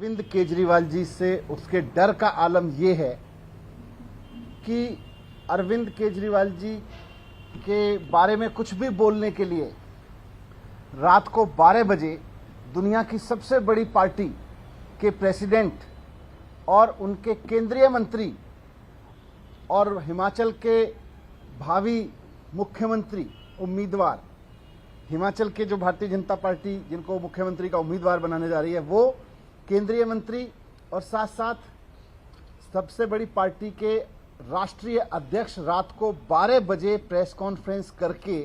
अरविंद केजरीवाल जी से उसके डर का आलम ये है कि अरविंद केजरीवाल जी के बारे में कुछ भी बोलने के लिए रात को 12 बजे दुनिया की सबसे बड़ी पार्टी के प्रेसिडेंट और उनके केंद्रीय मंत्री और हिमाचल के भावी मुख्यमंत्री उम्मीदवार, हिमाचल के जो भारतीय जनता पार्टी जिनको मुख्यमंत्री का उम्मीदवार बनाने जा रही है, वो केंद्रीय मंत्री और साथ साथ सबसे बड़ी पार्टी के राष्ट्रीय अध्यक्ष रात को 12 बजे प्रेस कॉन्फ्रेंस करके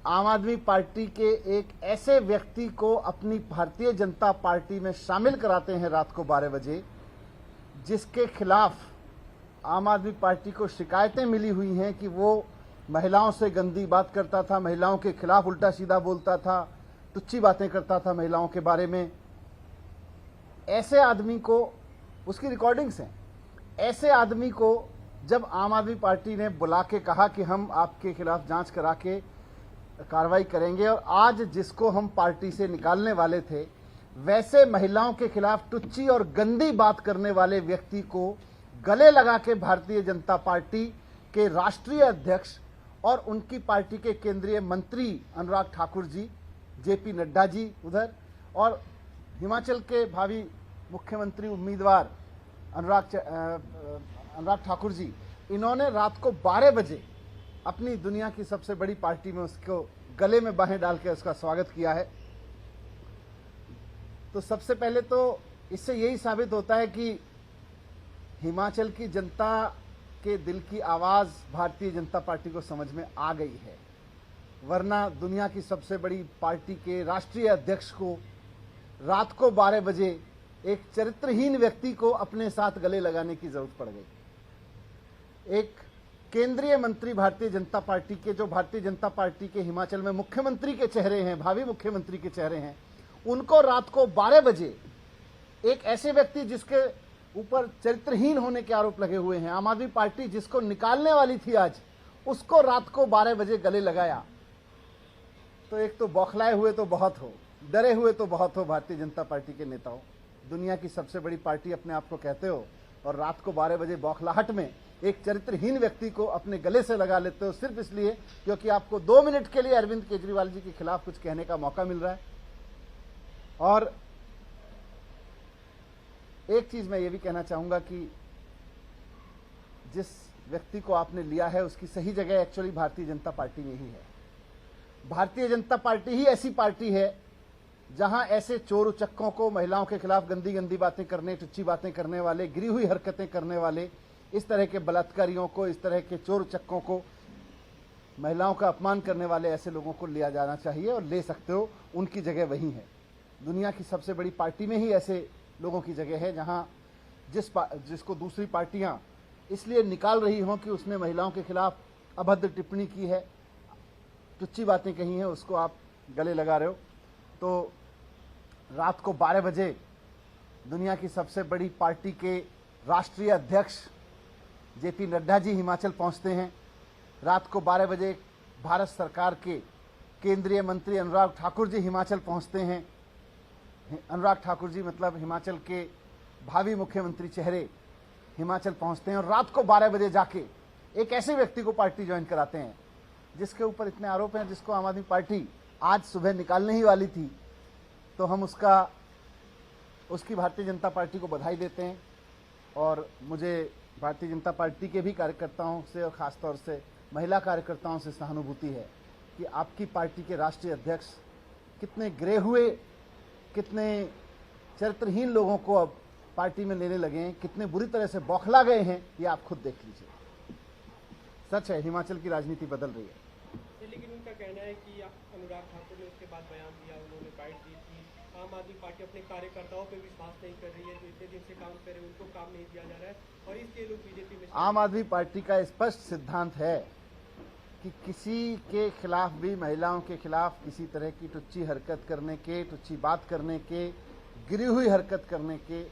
आम आदमी पार्टी के एक ऐसे व्यक्ति को अपनी भारतीय जनता पार्टी में शामिल कराते हैं रात को 12 बजे, जिसके खिलाफ आम आदमी पार्टी को शिकायतें मिली हुई हैं कि वो महिलाओं से गंदी बात करता था, महिलाओं के खिलाफ उल्टा सीधा बोलता था, तुच्छी बातें करता था महिलाओं के बारे में। ऐसे आदमी को, उसकी रिकॉर्डिंग्स हैं, ऐसे आदमी को जब आम आदमी पार्टी ने बुला के कहा कि हम आपके खिलाफ जांच करा के कार्रवाई करेंगे, और आज जिसको हम पार्टी से निकालने वाले थे, वैसे महिलाओं के खिलाफ टुच्ची और गंदी बात करने वाले व्यक्ति को गले लगा के भारतीय जनता पार्टी के राष्ट्रीय अध्यक्ष और उनकी पार्टी के केंद्रीय मंत्री अनुराग ठाकुर जी, जेपी नड्डा जी उधर, और हिमाचल के भावी मुख्यमंत्री उम्मीदवार अनुराग ठाकुर जी, इन्होंने रात को 12 बजे अपनी दुनिया की सबसे बड़ी पार्टी में उसको गले में बाहें डाल के उसका स्वागत किया है। तो सबसे पहले तो इससे यही साबित होता है कि हिमाचल की जनता के दिल की आवाज भारतीय जनता पार्टी को समझ में आ गई है, वरना दुनिया की सबसे बड़ी पार्टी के राष्ट्रीय अध्यक्ष को रात को 12 बजे एक चरित्रहीन व्यक्ति को अपने साथ गले लगाने की जरूरत पड़ गई। एक केंद्रीय मंत्री भारतीय जनता पार्टी के, जो भारतीय जनता पार्टी के हिमाचल में मुख्यमंत्री के चेहरे हैं, भावी मुख्यमंत्री के चेहरे हैं, उनको रात को 12 बजे एक ऐसे व्यक्ति जिसके ऊपर चरित्रहीन होने के आरोप लगे हुए हैं, आम आदमी पार्टी जिसको निकालने वाली थी आज, उसको रात को 12 बजे गले लगाया। तो एक तो बौखलाए हुए तो बहुत हो, डरे हुए तो बहुत हो भारतीय जनता पार्टी के नेताओं। दुनिया की सबसे बड़ी पार्टी अपने आप को कहते हो, और रात को 12 बजे बौखलाहट में एक चरित्रहीन व्यक्ति को अपने गले से लगा लेते हो, सिर्फ इसलिए क्योंकि आपको 2 मिनट के लिए अरविंद केजरीवाल जी के खिलाफ कुछ कहने का मौका मिल रहा है। और एक चीज मैं ये भी कहना चाहूंगा कि जिस व्यक्ति को आपने लिया है उसकी सही जगह एक्चुअली भारतीय जनता पार्टी में ही है। भारतीय जनता पार्टी ही ऐसी पार्टी है जहां ऐसे चोर उचक्कों को, महिलाओं के खिलाफ गंदी गंदी बातें करने, टुच्ची बातें करने वाले, गिरी हुई हरकतें करने वाले, इस तरह के बलात्कारियों को, इस तरह के चोर उचक्कों को, महिलाओं का अपमान करने वाले ऐसे लोगों को लिया जाना चाहिए, और ले सकते हो, उनकी जगह वही है। दुनिया की सबसे बड़ी पार्टी में ही ऐसे लोगों की जगह है जहां जिसको दूसरी पार्टियां इसलिए निकाल रही हों कि उसने महिलाओं के खिलाफ अभद्र टिप्पणी की है, टुच्ची बातें कही हैं, उसको आप गले लगा रहे हो। तो रात को 12 बजे दुनिया की सबसे बड़ी पार्टी के राष्ट्रीय अध्यक्ष जेपी नड्डा जी हिमाचल पहुंचते हैं। रात को 12 बजे भारत सरकार के केंद्रीय मंत्री अनुराग ठाकुर जी हिमाचल पहुंचते हैं। अनुराग ठाकुर जी मतलब हिमाचल के भावी मुख्यमंत्री चेहरे हिमाचल पहुंचते हैं, और रात को 12 बजे जाके एक ऐसे व्यक्ति को पार्टी ज्वाइन कराते हैं जिसके ऊपर इतने आरोप हैं, जिसको आम आदमी पार्टी आज सुबह निकालने ही वाली थी। तो हम उसकी भारतीय जनता पार्टी को बधाई देते हैं, और मुझे भारतीय जनता पार्टी के भी कार्यकर्ताओं से और ख़ासतौर से महिला कार्यकर्ताओं से सहानुभूति है कि आपकी पार्टी के राष्ट्रीय अध्यक्ष कितने गिरे हुए, कितने चरित्रहीन लोगों को अब पार्टी में लेने लगे हैं, कितने बुरी तरह से बौखला गए हैं, ये आप खुद देख लीजिए। सच है, हिमाचल की राजनीति बदल रही है। लेकिन उनका कहना है कि अनुराग ठाकुर ने उसके बाद बयान दिया, उन्होंने बाइट दी कि आम आदमी पार्टी अपने कार्यकर्ताओं पे विश्वास नहीं कर रही है, जो इतने दिन से काम कर रहे हैं उनको काम नहीं दिया जा रहा है, और इसलिए लोग बीजेपी में। आम आदमी पार्टी का स्पष्ट सिद्धांत है कि किसी के खिलाफ भी, महिलाओं के खिलाफ किसी तरह की टुच्ची हरकत करने के, टुच्ची बात करने के, गिरी हुई हरकत करने के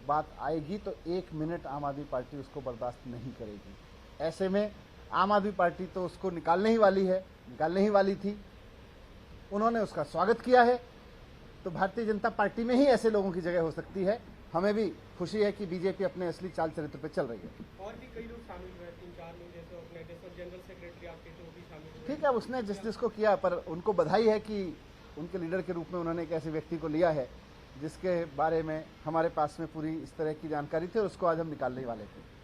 बात आएगी तो 1 मिनट आम आदमी पार्टी उसको बर्दाश्त नहीं करेगी। ऐसे में आम आदमी पार्टी तो उसको निकालने ही वाली थी, उन्होंने उसका स्वागत किया है। तो भारतीय जनता पार्टी में ही ऐसे लोगों की जगह हो सकती है। हमें भी खुशी है कि बीजेपी अपने असली चाल चरित्र पर चल रही है। और भी कई लोग शामिल हुए, 3-4 लोग, जैसे ऑर्गेनाइजेशन जनरल सेक्रेटरी आपके जो भी शामिल हुए। ठीक है, उसने जिस जिसको किया, पर उनको बधाई है कि उनके लीडर के रूप में उन्होंने एक ऐसे व्यक्ति को लिया है जिसके बारे में हमारे पास में पूरी इस तरह की जानकारी थी और उसको आज हम निकालने वाले थे।